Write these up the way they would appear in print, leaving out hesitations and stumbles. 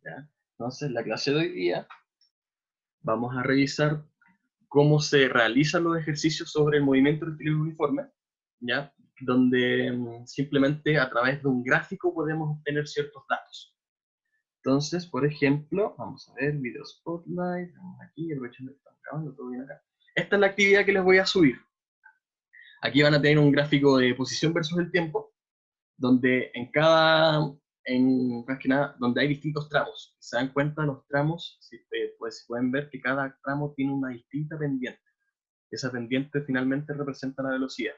¿ya? Entonces, la clase de hoy día vamos a revisar cómo se realizan los ejercicios sobre el movimiento rectilíneo uniforme, ¿ya? Donde simplemente a través de un gráfico podemos obtener ciertos datos. Entonces, por ejemplo, vamos a ver, video spotlight, vamos aquí, aprovechando que estamos grabando todo bien acá. Esta es la actividad que les voy a subir. Aquí van a tener un gráfico de posición versus el tiempo, donde más que nada, donde hay distintos tramos. Si se dan cuenta, los tramos, pues pueden ver que cada tramo tiene una distinta pendiente. Esa pendiente finalmente representa la velocidad.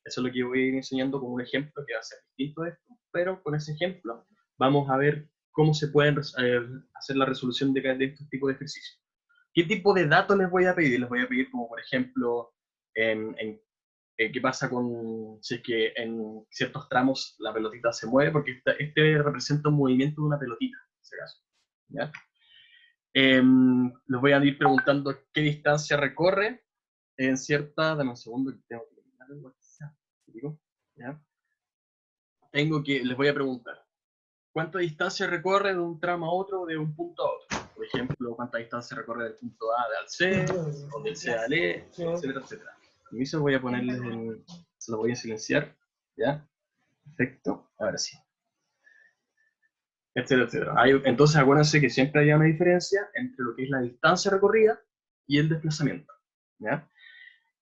Eso es lo que voy a ir enseñando como un ejemplo que va a ser distinto de esto, pero con ese ejemplo vamos a ver cómo se pueden hacer la resolución de estos tipos de ejercicios. ¿Qué tipo de datos les voy a pedir? Les voy a pedir como, por ejemplo, qué pasa si es que en ciertos tramos la pelotita se mueve, porque este representa un movimiento de una pelotita, en ese caso. ¿Ya? Les voy a ir preguntando qué distancia recorre en cierta... Dame un segundo que tengo que eliminar el WhatsApp. ¿Ya? Les voy a preguntar, ¿cuánta distancia recorre de un tramo a otro, de un punto a otro? Por ejemplo, ¿cuánta distancia recorre del punto A al C, o del C al E, etcétera, etcétera? Permiso, voy a ponerles se lo voy a silenciar, ¿ya? Perfecto, ahora sí. Etcétera, etcétera. Entonces, acuérdense que siempre hay una diferencia entre lo que es la distancia recorrida y el desplazamiento, ¿ya?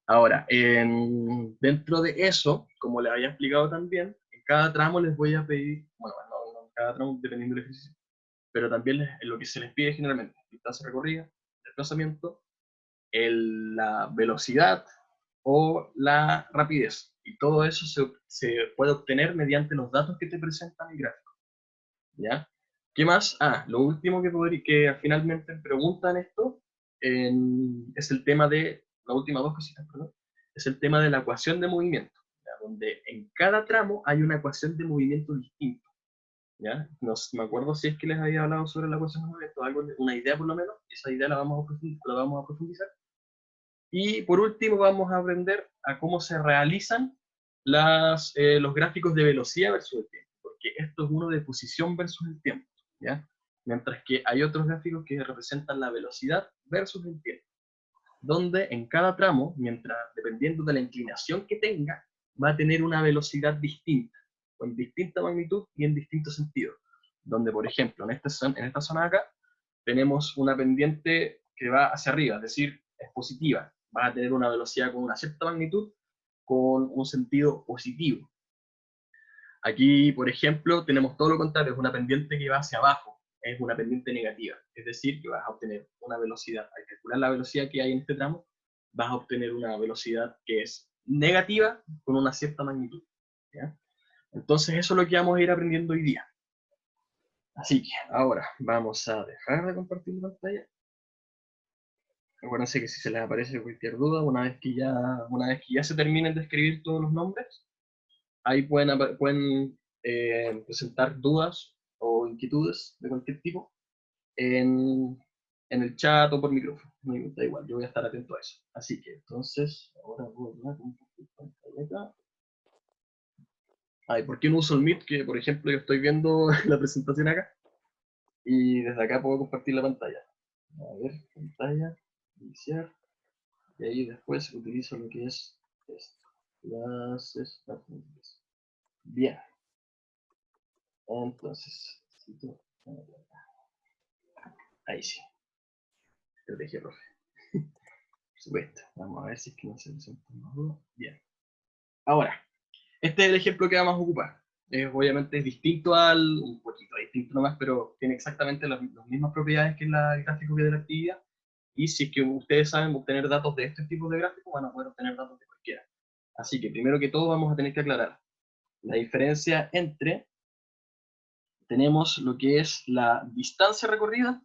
Ahora, dentro de eso, como les había explicado también, en cada tramo les voy a pedir, bueno, no en cada tramo dependiendo del ejercicio, pero también lo que se les pide generalmente, distancia recorrida, desplazamiento, la velocidad o la rapidez. Y todo eso se puede obtener mediante los datos que te presentan el gráfico. ¿Ya? ¿Qué más? Lo último que finalmente preguntan esto es el tema de, las últimas dos cositas, perdón, es el tema de la ecuación de movimiento, ¿ya? Donde en cada tramo hay una ecuación de movimiento distinta. ¿Ya? No me acuerdo si es que les había hablado sobre la ecuación de movimiento, una idea por lo menos, esa idea la vamos a profundizar. Y por último vamos a aprender a cómo se realizan los gráficos de velocidad versus el tiempo, porque esto es uno de posición versus el tiempo, ¿ya? Mientras que hay otros gráficos que representan la velocidad versus el tiempo, donde en cada tramo, dependiendo de la inclinación que tenga, va a tener una velocidad distinta, con distinta magnitud y en distinto sentido. Donde, por ejemplo, en esta zona acá, tenemos una pendiente que va hacia arriba, es decir, es positiva. Va a tener una velocidad con una cierta magnitud, con un sentido positivo. Aquí, por ejemplo, tenemos todo lo contrario, es una pendiente que va hacia abajo, es una pendiente negativa, es decir, que vas a obtener una velocidad, al calcular la velocidad que hay en este tramo, vas a obtener una velocidad que es negativa con una cierta magnitud, ¿ya? Entonces eso es lo que vamos a ir aprendiendo hoy día. Así que ahora vamos a dejar de compartir la pantalla. Acuérdense que si se les aparece cualquier duda, una vez que ya se terminen de escribir todos los nombres, ahí pueden presentar dudas o inquietudes de cualquier tipo en el chat o por micrófono. Me da igual, yo voy a estar atento a eso. Así que entonces, ahora voy a compartir pantalla acá. ¿Y por qué no uso el Meet? Que por ejemplo yo estoy viendo la presentación acá y desde acá puedo compartir la pantalla. A ver, pantalla, iniciar, y ahí después utilizo lo que es esto. Clases, bien. Entonces, ahí sí. Estrategia, profe. Por supuesto. Vamos a ver si es que no se presenta más duda. Bien. Ahora, este es el ejemplo que vamos a ocupar. Obviamente es distinto un poquito distinto nomás, pero tiene exactamente las mismas propiedades que el gráfico de la actividad. Y si es que ustedes saben obtener datos de este tipo de gráficos, van a poder obtener datos de cualquiera. Así que primero que todo vamos a tener que aclarar la diferencia entre, tenemos lo que es la distancia recorrida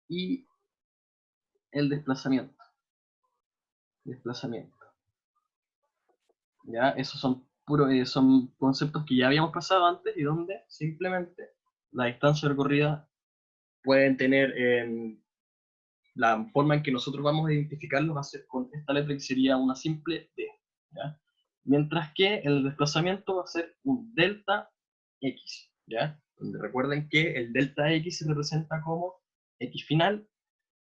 y el desplazamiento. ¿Ya? Esos son conceptos que ya habíamos pasado antes y donde simplemente la distancia recorrida pueden tener, la forma en que nosotros vamos a identificarlo va a ser con esta letra que sería una simple D, ¿ya? Mientras que el desplazamiento va a ser un delta X, ¿ya? Donde recuerden que el delta X se representa como X final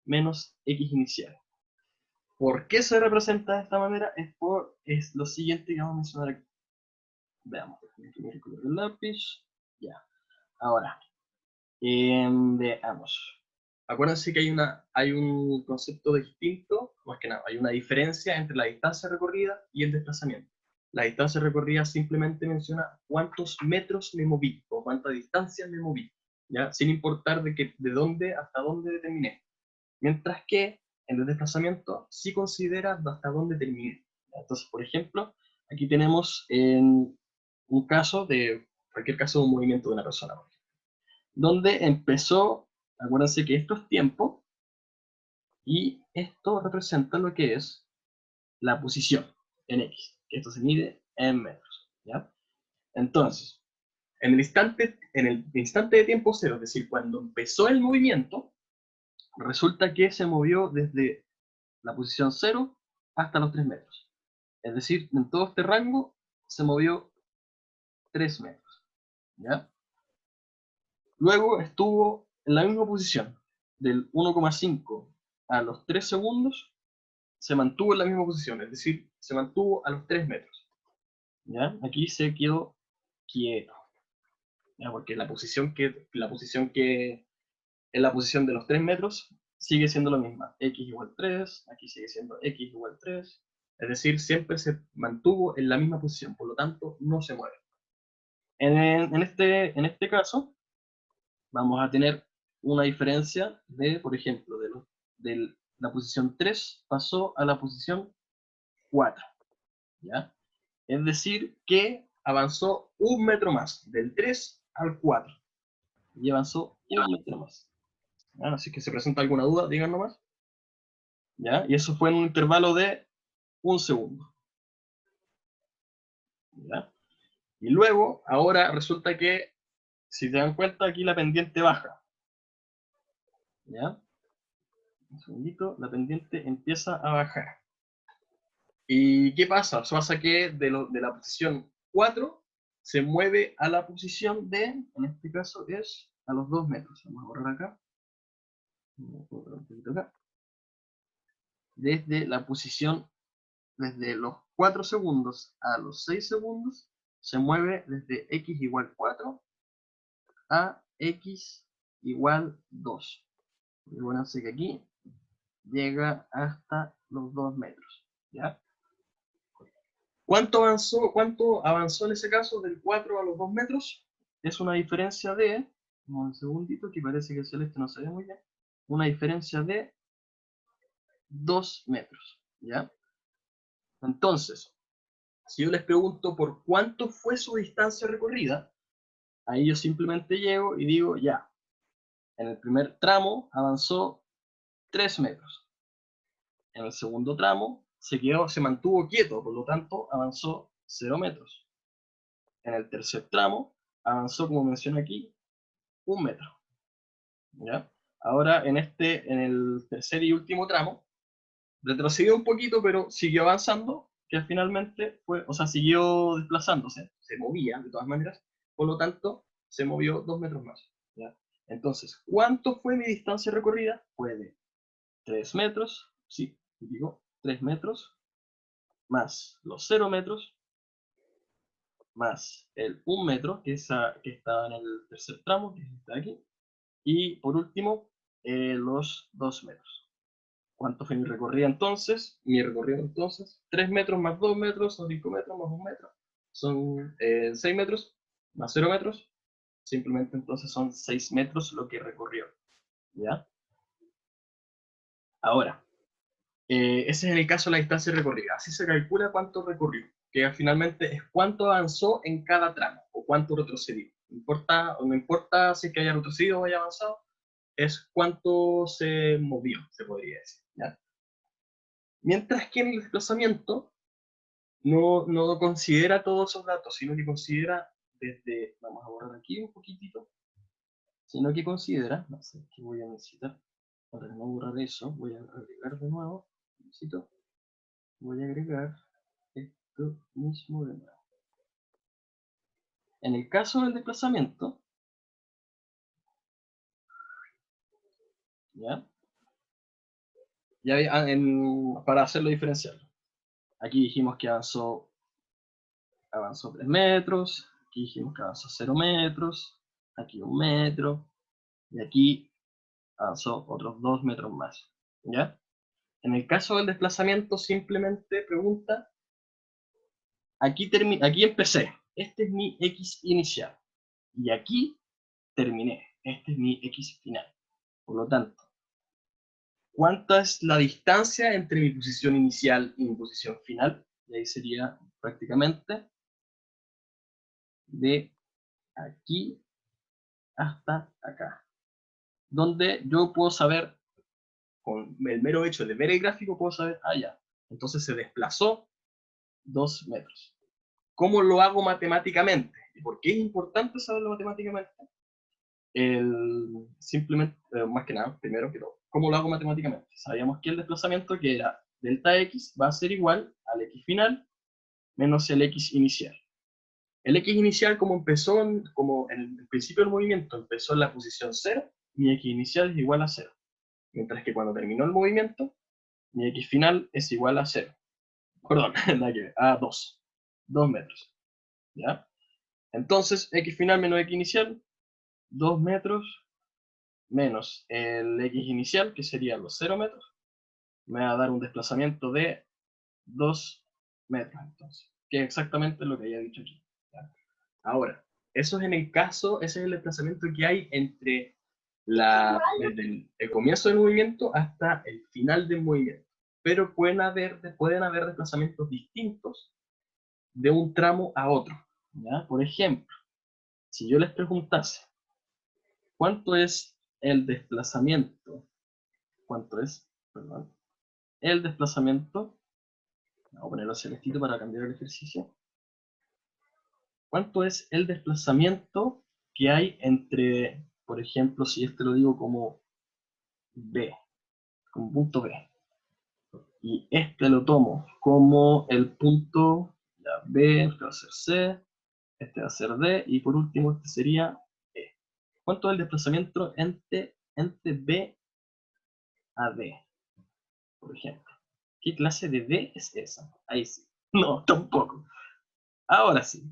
menos X inicial. ¿Por qué se representa de esta manera? Es lo siguiente que vamos a mencionar aquí. Veamos, déjenme que me color el lápiz. Ya. Ahora, veamos. Acuérdense que hay un concepto distinto, más que nada, hay una diferencia entre la distancia recorrida y el desplazamiento. La distancia recorrida simplemente menciona cuántos metros me moví, o cuánta distancia me moví, ¿ya? Sin importar de dónde hasta dónde determiné. Mientras que en el desplazamiento sí considera hasta dónde terminé. Entonces, por ejemplo, aquí tenemos un caso cualquier caso de un movimiento de una persona, donde empezó, acuérdense que esto es tiempo, y esto representa lo que es la posición en X, que esto se mide en metros, ¿ya? Entonces, en el instante de tiempo cero, es decir, cuando empezó el movimiento, resulta que se movió desde la posición 0 hasta los 3 metros. Es decir, en todo este rango se movió 3 metros, ¿ya? Luego estuvo en la misma posición, del 1,5 a los 3 segundos, se mantuvo en la misma posición, es decir, se mantuvo a los 3 metros. ¿Ya? Aquí se quedó quieto, ¿ya? Porque en la posición de los 3 metros sigue siendo la misma, x igual 3, aquí sigue siendo x igual 3, es decir, siempre se mantuvo en la misma posición, por lo tanto no se mueve. En este caso, vamos a tener una diferencia de, por ejemplo, de la posición 3 pasó a la posición 4, ¿ya? Es decir, que avanzó un metro más, del 3 al 4, y avanzó un metro más. ¿Ya? Así que si presenta alguna duda, digan nomás. ¿Ya? Y eso fue en un intervalo de un segundo. ¿Ya? Y luego, ahora resulta que, si se dan cuenta, aquí la pendiente baja. ¿Ya? Un segundito, la pendiente empieza a bajar. ¿Y qué pasa? Pasa que de la posición 4 se mueve a la posición de, en este caso es a los 2 metros. Vamos a borrar acá. Desde la posición, desde los 4 segundos a los 6 segundos, se mueve desde x igual 4 a x igual 2. Y bueno, así que aquí llega hasta los 2 metros. ¿Ya? ¿Cuánto avanzó en ese caso del 4 a los 2 metros? Es una diferencia de, un segundito, que parece que el celeste no se ve muy bien, una diferencia de 2 metros. ¿Ya? Entonces, si yo les pregunto por cuánto fue su distancia recorrida, ahí yo simplemente llego y digo, ya, en el primer tramo avanzó 3 metros. En el segundo tramo se mantuvo quieto, por lo tanto avanzó 0 metros. En el tercer tramo avanzó, como menciona aquí, 1 metro. ¿Ya? Ahora en el tercer y último tramo, retrocedió un poquito, pero siguió avanzando, que finalmente fue, o sea, siguió desplazándose, se movía de todas maneras, por lo tanto, se movió 2 metros más. ¿Ya? Entonces, ¿cuánto fue mi distancia recorrida? Fue de 3 metros, sí, digo, 3 metros, más los 0 metros, más el 1 metro, que está en el tercer tramo, que está aquí, y por último, los 2 metros. ¿Cuánto fue mi recorrido entonces? Mi recorrido entonces, 3 metros más 2 metros son 5 metros más 1 metro. Son 6 metros más 0 metros. Simplemente entonces son 6 metros lo que recorrió. ¿Ya? Ahora, ese es el caso de la distancia recorrida. Así se calcula cuánto recorrió, que finalmente es cuánto avanzó en cada tramo o cuánto retrocedió. No importa si es que haya retrocedido o haya avanzado, es cuánto se movió, se podría decir. ¿Ya? Mientras que en el desplazamiento no considera todos esos datos, sino que considera desde, vamos a borrar aquí un poquitito, sino que considera, no sé qué voy a necesitar, para no borrar eso, voy a agregar de nuevo, necesito, voy a agregar esto mismo de nuevo. En el caso del desplazamiento, ¿ya? Para hacerlo diferencial. Aquí dijimos que avanzó 3 metros, aquí dijimos que avanzó 0 metros, aquí 1 metro, y aquí avanzó otros 2 metros más, ¿ya? En el caso del desplazamiento, simplemente pregunta, aquí empecé, este es mi X inicial, y aquí terminé, este es mi X final. Por lo tanto, ¿cuánta es la distancia entre mi posición inicial y mi posición final? Y ahí sería prácticamente de aquí hasta acá. Donde yo puedo saber, con el mero hecho de ver el gráfico, puedo saber, ya. Entonces se desplazó 2 metros. ¿Cómo lo hago matemáticamente? ¿Y por qué es importante saberlo matemáticamente? Simplemente, más que nada, primero que todo, ¿cómo lo hago matemáticamente? Sabíamos que el desplazamiento, que era delta x, va a ser igual al x final menos el x inicial. El x inicial, como en el principio del movimiento empezó en la posición 0, mi x inicial es igual a 0. Mientras que cuando terminó el movimiento, mi x final es igual a 0. Perdón, a 2. 2 metros. ¿Ya? Entonces, x final menos x inicial, 2 metros menos el x inicial, que sería los 0 metros, me va a dar un desplazamiento de 2 metros, entonces, que es exactamente lo que había dicho aquí. ¿Ya? Ahora, eso es en el caso, ese es el desplazamiento que hay entre desde el comienzo del movimiento hasta el final del movimiento. Pero pueden haber desplazamientos distintos de un tramo a otro. ¿Ya? Por ejemplo, si yo les preguntase, ¿cuánto es el desplazamiento? ¿Cuánto es? Perdón. El desplazamiento, vamos a ponerlo celestito para cambiar el ejercicio. ¿Cuánto es el desplazamiento que hay entre, por ejemplo, si este lo digo como B, como punto B, y este lo tomo como el punto B, este va a ser C, este va a ser D, y por último este sería E. ¿Cuánto es el desplazamiento entre B a D, por ejemplo? ¿Qué clase de D es esa? Ahí sí. No, tampoco. Ahora sí.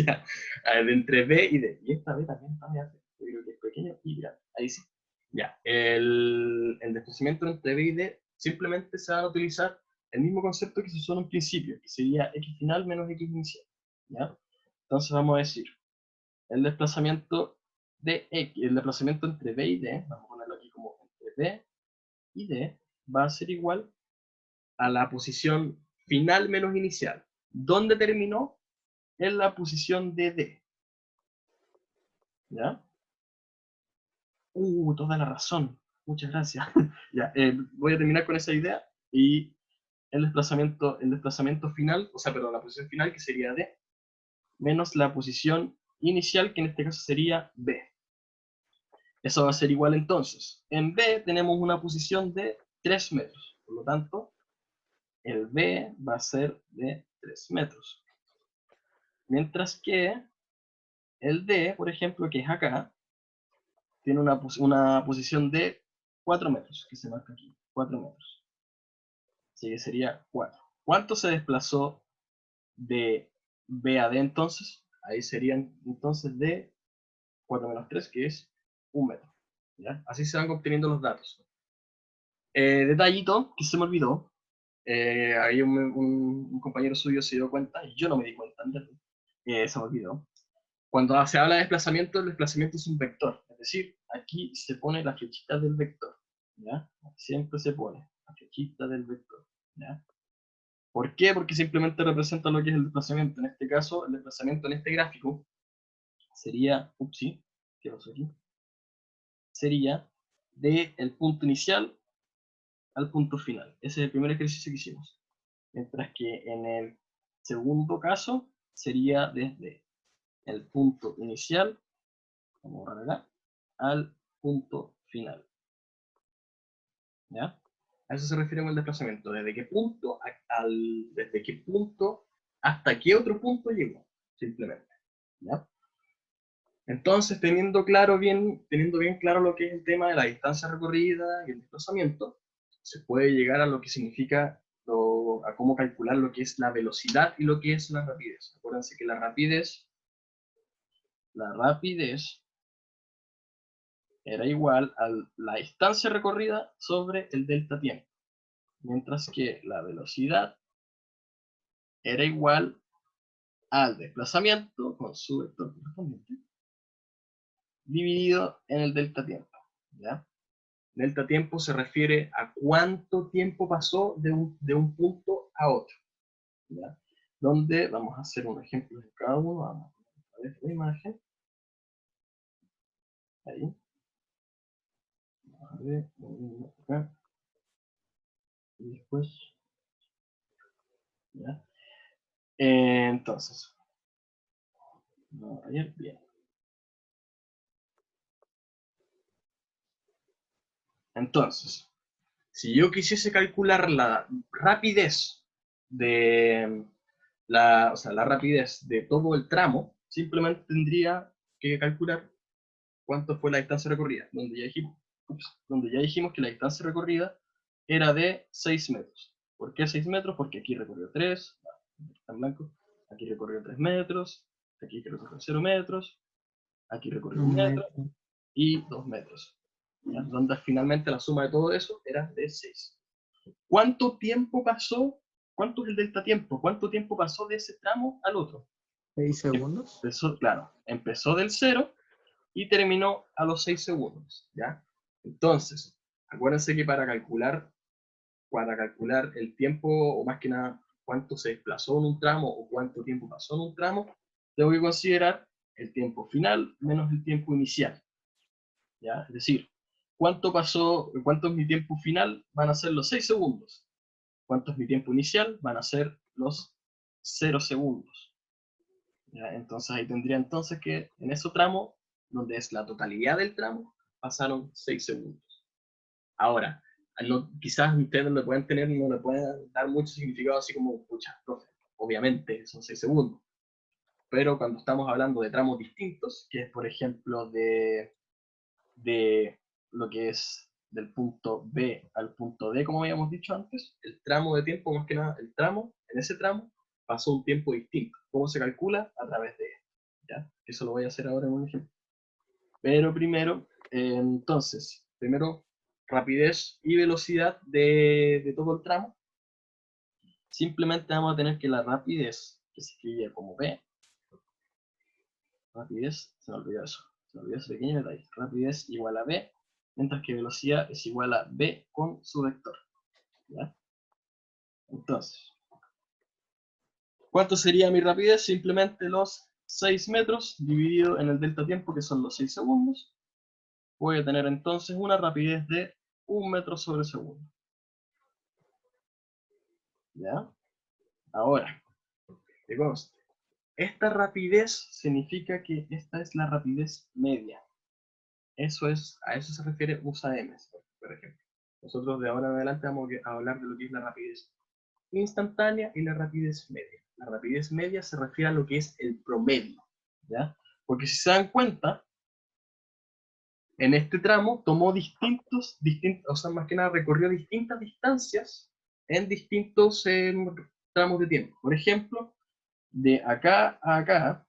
Ya. A ver, entre B y D. Y esta B también está bien. Yo creo que es pequeño y grande. Ahí sí. Ya. El desplazamiento entre B y D simplemente se va a utilizar el mismo concepto que se usó en un principio, que sería x final menos x inicial. ¿Ya? Entonces vamos a decir, el desplazamiento el desplazamiento entre B y D, vamos a ponerlo aquí como entre B y D, va a ser igual a la posición final menos inicial. ¿Dónde terminó? En la posición de D. ¿Ya? Toda la razón. Muchas gracias. Ya, voy a terminar con esa idea y el desplazamiento final, o sea, perdón, la posición final que sería D, menos la posición inicial que en este caso sería B. Eso va a ser igual entonces. En B tenemos una posición de 3 metros. Por lo tanto, el B va a ser de 3 metros. Mientras que el D, por ejemplo, que es acá, tiene una posición de 4 metros, que se marca aquí, 4 metros. Así que sería 4. ¿Cuánto se desplazó de B a D entonces? Ahí serían entonces de 4 menos 3, que es 1 metro. ¿Ya? Así se van obteniendo los datos. Detallito que se me olvidó. Ahí un compañero suyo se dio cuenta, y yo no me di cuenta, se me olvidó. Cuando se habla de desplazamiento, el desplazamiento es un vector. Es decir, aquí se pone la flechita del vector. ¿Ya? Siempre se pone la flechita del vector. ¿Ya? ¿Por qué? Porque simplemente representa lo que es el desplazamiento. En este caso, el desplazamiento en este gráfico sería, ¿qué pasó aquí? Sería del punto inicial al punto final. Ese es el primer ejercicio que hicimos. Mientras que en el segundo caso sería desde el punto inicial, vamos a acá, al punto final. ¿Ya? A eso se refiere con el desplazamiento, desde qué punto hasta qué otro punto llegó, simplemente. ¿Ya? Entonces, teniendo bien claro lo que es el tema de la distancia recorrida y el desplazamiento, se puede llegar a lo que significa, a cómo calcular lo que es la velocidad y lo que es la rapidez. Acuérdense que la rapidez era igual a la distancia recorrida sobre el delta tiempo, mientras que la velocidad era igual al desplazamiento con su vector correspondiente dividido en el delta tiempo. ¿Ya? Delta tiempo se refiere a cuánto tiempo pasó de un punto a otro. ¿Ya? Donde vamos a hacer un ejemplo de cada uno. Vamos a ver la imagen. Ahí. Vamos a ver. Acá. Y después. ¿Ya? Entonces. Vamos a ver bien. Entonces, si yo quisiese calcular la rapidez de o sea, la rapidez de todo el tramo, simplemente tendría que calcular cuánto fue la distancia recorrida, donde ya dijimos que la distancia recorrida era de 6 metros. ¿Por qué 6 metros? Porque aquí recorrió 3, está en blanco, aquí recorrió 3 metros, aquí recorrió 0 metros, aquí recorrió 1 Un metro metro. y 2 metros. ¿Ya? Donde finalmente la suma de todo eso era de 6. ¿Cuánto tiempo pasó? ¿Cuánto es el delta tiempo? ¿Cuánto tiempo pasó de ese tramo al otro? 6 segundos. Empezó del 0 y terminó a los 6 segundos, ¿ya? Entonces, acuérdense que para calcular el tiempo, o más que nada, cuánto se desplazó en un tramo o cuánto tiempo pasó en un tramo, tengo que considerar el tiempo final menos el tiempo inicial, ¿ya? Es decir, cuánto es mi tiempo final, van a ser los 6 segundos. Cuánto es mi tiempo inicial, van a ser los 0 segundos. ¿Ya? Entonces ahí tendría entonces que en ese tramo, donde es la totalidad del tramo, pasaron 6 segundos. Ahora, quizás ustedes no le pueden dar mucho significado así como, pucha, profe, obviamente son 6 segundos, pero cuando estamos hablando de tramos distintos, que es por ejemplo de lo que es del punto B al punto D, como habíamos dicho antes, el tramo de tiempo, más que nada, en ese tramo, pasó un tiempo distinto. ¿Cómo se calcula? A través de esto. ¿Ya? Eso lo voy a hacer ahora en un ejemplo. Pero primero, primero, rapidez y velocidad de todo el tramo. Simplemente vamos a tener que la rapidez, que se escribe como B, rapidez, se me olvidó eso, se me olvidó ese pequeño detalle, rapidez igual a B, mientras que velocidad es igual a B con su vector. ¿Ya? Entonces, ¿cuánto sería mi rapidez? Simplemente los 6 metros dividido en el delta tiempo, que son los 6 segundos. Voy a tener entonces una rapidez de 1 metro sobre segundo. ¿Ya? Ahora, ¿qué conste? Esta rapidez significa que esta es la rapidez media. A eso se refiere USAM, por ejemplo. Nosotros de ahora en adelante vamos a hablar de lo que es la rapidez instantánea y la rapidez media. La rapidez media se refiere a lo que es el promedio, ¿ya? Porque si se dan cuenta, en este tramo tomó o sea, más que nada recorrió distintas distancias en distintos tramos de tiempo. Por ejemplo, de acá a acá,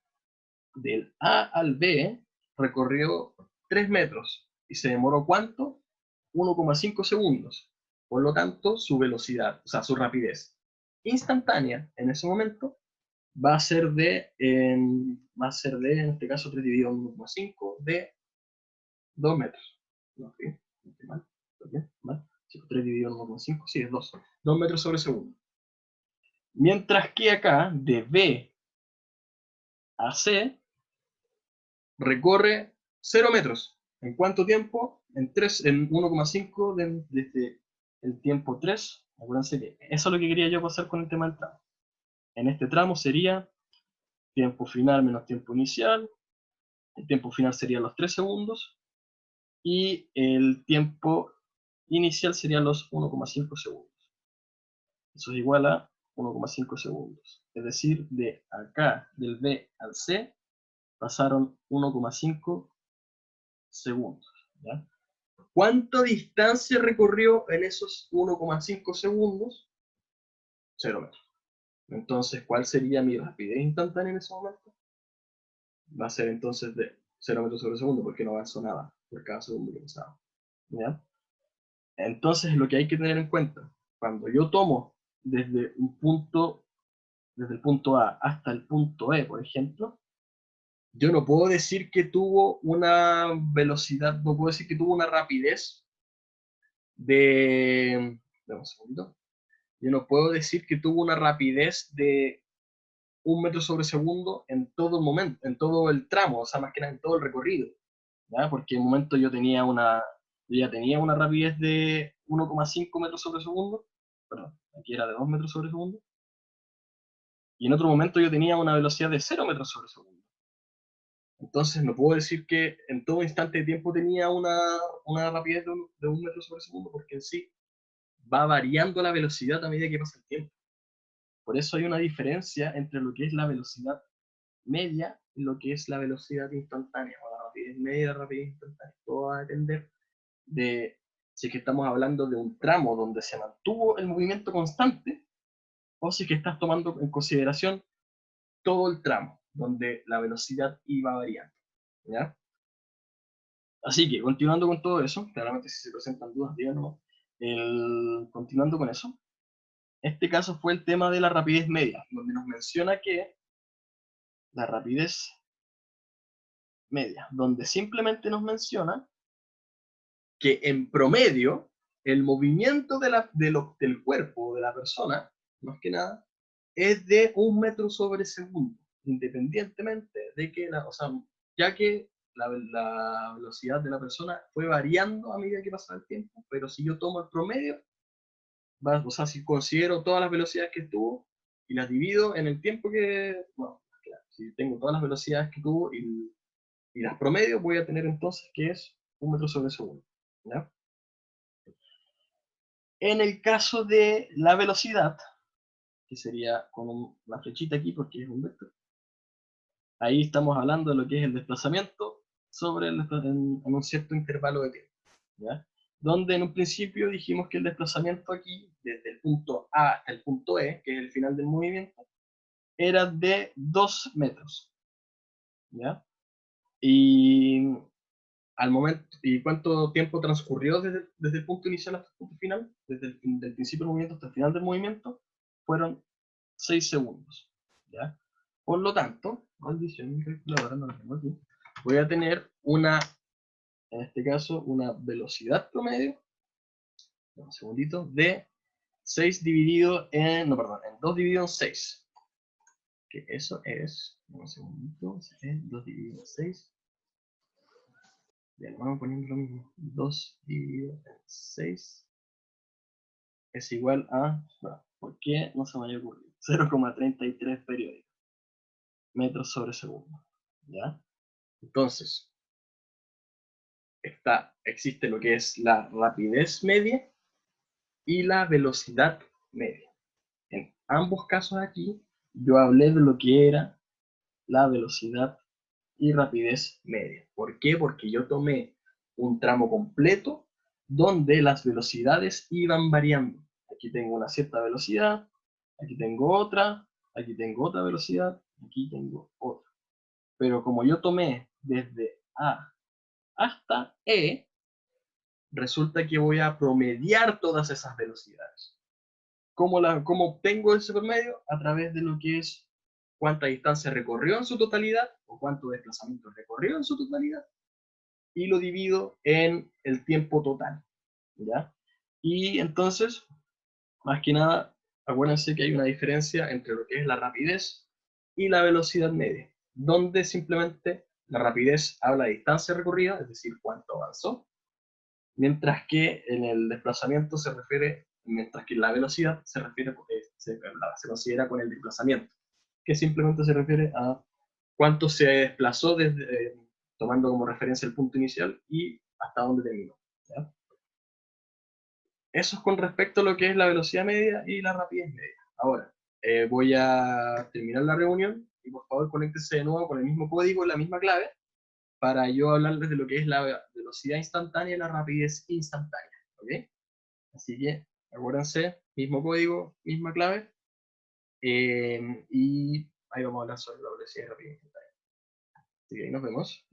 del A al B, recorrió 3 metros. ¿Y se demoró cuánto? 1,5 segundos. Por lo tanto, su velocidad, o sea, su rapidez instantánea en ese momento va a ser de, en este caso, 3 dividido en 1,5 de 2 metros. No, ¿sí? No estoy mal. ¿Estoy bien? ¿Mal? Sí, 3 dividido en 1,5, sí, es 2. 2 metros sobre segundo. Mientras que acá, de B a C, recorre 0 metros. ¿En cuánto tiempo? En 1,5 desde el tiempo 3. Acuérdense que eso es lo que quería yo pasar con el tema del tramo. En este tramo sería tiempo final menos tiempo inicial. El tiempo final sería los 3 segundos. Y el tiempo inicial serían los 1,5 segundos. Eso es igual a 1,5 segundos. Es decir, de acá, del B al C, pasaron 1,5 segundos. ¿Ya? ¿Cuánta distancia recorrió en esos 1,5 segundos? 0 metros. Entonces, ¿cuál sería mi rapidez instantánea en ese momento? Va a ser entonces de 0 metros sobre segundo, porque no avanzó nada por cada segundo que pasaba. ¿Ya? Entonces, lo que hay que tener en cuenta, cuando yo tomo desde un punto, desde el punto A hasta el punto E, por ejemplo, yo no puedo decir que tuvo una velocidad, no puedo decir que tuvo una rapidez de... Dame un segundito. Yo no puedo decir que tuvo una rapidez de 1 metro sobre segundo en todo el momento, en todo el tramo, o sea, más que nada en todo el recorrido, ¿ya? Porque en un momento yo ya tenía una rapidez de 1,5 metros sobre segundo, perdón, aquí era de 2 metros sobre segundo, y en otro momento yo tenía una velocidad de 0 metros sobre segundo. Entonces no puedo decir que en todo instante de tiempo tenía una rapidez de 1 metro sobre segundo, porque en sí va variando la velocidad a medida que pasa el tiempo. Por eso hay una diferencia entre lo que es la velocidad media y lo que es la velocidad instantánea, o la rapidez media y la rapidez instantánea. Todo va a depender de si es que estamos hablando de un tramo donde se mantuvo el movimiento constante, o si es que estás tomando en consideración todo el tramo, donde la velocidad iba variando. ¿Ya? Así que, continuando con todo eso, claramente si se presentan dudas, díganos. Continuando con eso, este caso fue el tema de la rapidez media, donde nos menciona que la rapidez media, donde simplemente nos menciona que en promedio el movimiento del cuerpo de la persona, más que nada, es de 1 metro sobre segundo, independientemente de que, o sea, ya que la velocidad de la persona fue variando a medida que pasaba el tiempo, pero si yo tomo el promedio, o sea, si considero todas las velocidades que tuvo y las divido en el tiempo que, bueno, claro, si tengo todas las velocidades que tuvo y las promedio, voy a tener entonces que es 1 metro sobre segundo. ¿Ya? En el caso de la velocidad, que sería con una flechita aquí porque es un vector, ahí estamos hablando de lo que es el desplazamiento en un cierto intervalo de tiempo, ¿ya? Donde en un principio dijimos que el desplazamiento aquí, desde el punto A hasta el punto E, que es el final del movimiento, era de 2 metros, ¿ya? Y al momento, ¿y cuánto tiempo transcurrió desde el punto inicial hasta el punto final? Desde del principio del movimiento hasta el final del movimiento, fueron 6 segundos, ¿ya? Por lo tanto, maldición, mi calculadora no la tengo aquí, voy a tener en este caso, una velocidad promedio, un segundito, de 6 dividido en, no, perdón, en 2 dividido en 6, que eso es, un segundito, 2 dividido en 6, bien, vamos poniendo lo mismo, 2 dividido en 6 es igual a, bueno, ¿por qué no se me haya ocurrido? 0,33 periódicos, metros sobre segundo, ¿ya? Entonces, existe lo que es la rapidez media y la velocidad media. En ambos casos aquí, yo hablé de lo que era la velocidad y rapidez media. ¿Por qué? Porque yo tomé un tramo completo donde las velocidades iban variando. Aquí tengo una cierta velocidad, aquí tengo otra velocidad, aquí tengo otra. Pero como yo tomé desde A hasta E, resulta que voy a promediar todas esas velocidades. ¿Cómo obtengo ese promedio? A través de lo que es cuánta distancia recorrió en su totalidad o cuánto desplazamiento recorrió en su totalidad y lo divido en el tiempo total, ¿ya? Y entonces, más que nada, acuérdense que hay una diferencia entre lo que es la rapidez y la velocidad media, donde simplemente la rapidez habla de distancia recorrida, es decir, cuánto avanzó, mientras que en el desplazamiento mientras que la velocidad se considera con el desplazamiento, que simplemente se refiere a cuánto se desplazó tomando como referencia el punto inicial y hasta dónde terminó, ¿ya? Eso es con respecto a lo que es la velocidad media y la rapidez media. Ahora, voy a terminar la reunión y por favor conéctense de nuevo con el mismo código y la misma clave para yo hablarles de lo que es la velocidad instantánea y la rapidez instantánea. ¿Ok? Así que acuérdense, mismo código, misma clave, y ahí vamos a hablar sobre la velocidad y rapidez instantánea. Así que ahí nos vemos.